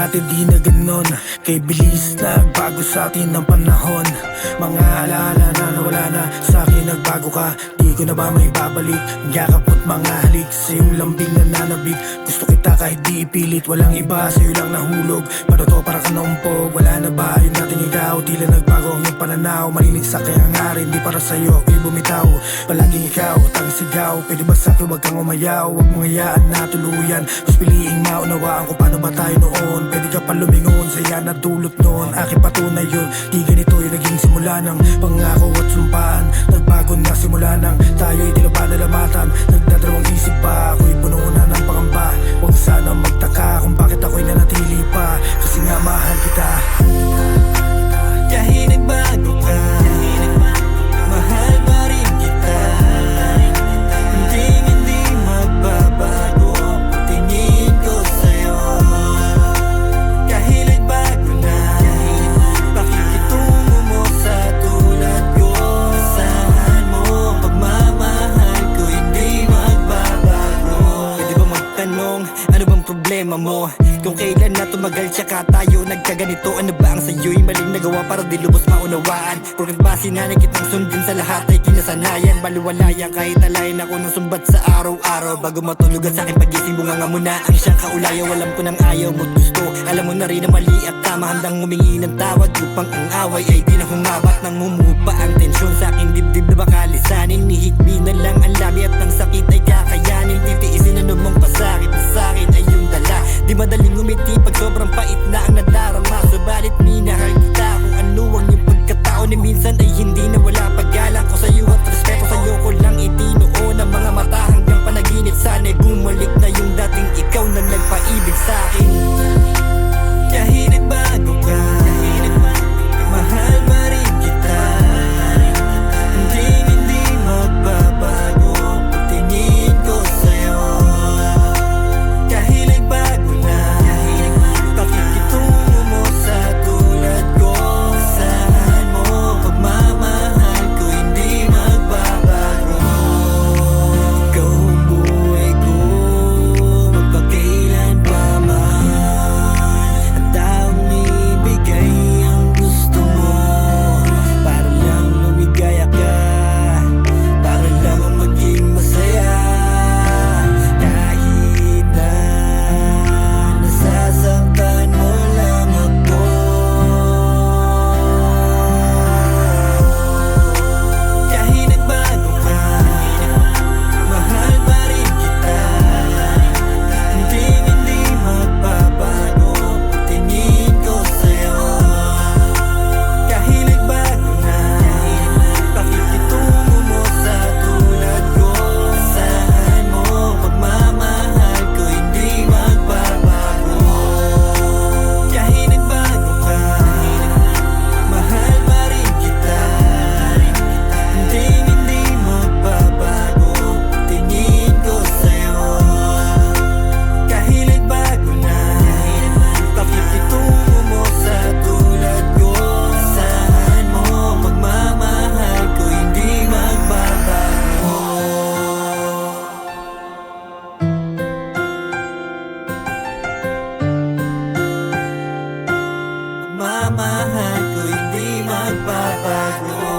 natin di na ganon. Kay bilis nagbago sa atin ng panahon. Mga alaala na nawala na sa akin, nagbago ka, di ko na ba may babalik. Yakapot mga halik, sa'yo lambing na nanabig. Gusto kita kahit di ipilit, walang iba, sa'yo lang nahulog. Para to para ka naumpog, wala na ba yun natin ikaw? Tila nagbago ang iyong pananaw, malinig sa kaya nga rin, di para sa'yo ako'y bumitaw. Palaging ikaw, tang sigaw, pwede ba sa'kin wag kang umayaw? Wag mong hayaan na tuluyan, mas piliing maunawaan ko paano ba tayo noon. Pwede ka pa lumingon, saya na dulot noon. Aking patunay yun, di ganito yung naging simula ng pangako at sumpaan. Nagbago na simula ng tayo'y tila ba nalamatan. Nagdadalawang isip pa, ako'y puno na ng pangamba. Huwag sana magtaka kung bakit ako'y nanatili pa, kasi nga mahal kita. Kahit nagbago ka, mahal pa rin kita. Hindi magbabago tingin ko sa'yo. Kahit nagbago na, pakikitungo mo sa tulad ko. Asahan mo, pagmamahal ko hindi magbabago. Pwede ba magtanong, ano bang problema mo? Kung kailan na tumagal tsaka tayo nagkaganito, ano ba ang sa'yo'y maling nagawa para di lubos maunawaan? Porket ba sinanay kitang sundin sa lahat ay kinasanayan. Baliwalayan kahit alayin ako ng sumbat sa araw-araw. Bago matulog at sa'king pagising bunganga mo na ang siyang kaulayaw. Alam ko nang ayaw mo't gusto, alam mo na rin na mali at tama. Handang humingi ng tawad upang ang away ay di na humabat. Nang humupa ang tensyon sa aking dibdib na baka lisanin. Nihikbi na lang ang labi at ang sakit ay kakayanin. Titiisin anumang pasakit na sa'kin ay yung dala. Di madaling umiti pag sobrang pait na ang nadarama. Subalit minahal kita kung ano ang iyong pagkatao. Ni minsan ay hindi na wala paggalang ko sa'yo at respeto. Sa'yo ko lang itinuon ang mga mata hanggang panaginip. Sana'y bumalik na yung dating ikaw na nagpaibig sa'kin. Kahit nagbago ka, mahal pa rin kita. Hindi magbabago tingin ko sa'yo. Kahit nagbago na, pakikitungo mo sa tulad ko. Asahan mo, pagmamahal ko hindi magbabago. Ikaw ang buhay ko, magpakailan pa man. Ang taong ibigay ang gusto mo, para lang lumigaya ka, para lang maging masaya. Kahit na nasasaktan mo lang ako. Kahit nagbago ka, mahal pa rin kita. Hindi magbabago tingin ko sa'yo. Kahit nagbago na, pakikitungo mo sa tulad ko. Asahan mo, pagmamahal ko hindi magbabago. Kahit nagbago ka, mahal pa rin kita. Hindi magbabago tingin ko sa'yo. Kahit nagbago na, pakikitungo mo sa tulad ko. Asahan mo, pagmamahal ko hindi magbabago. Pagmamahal ko hindi magbabago.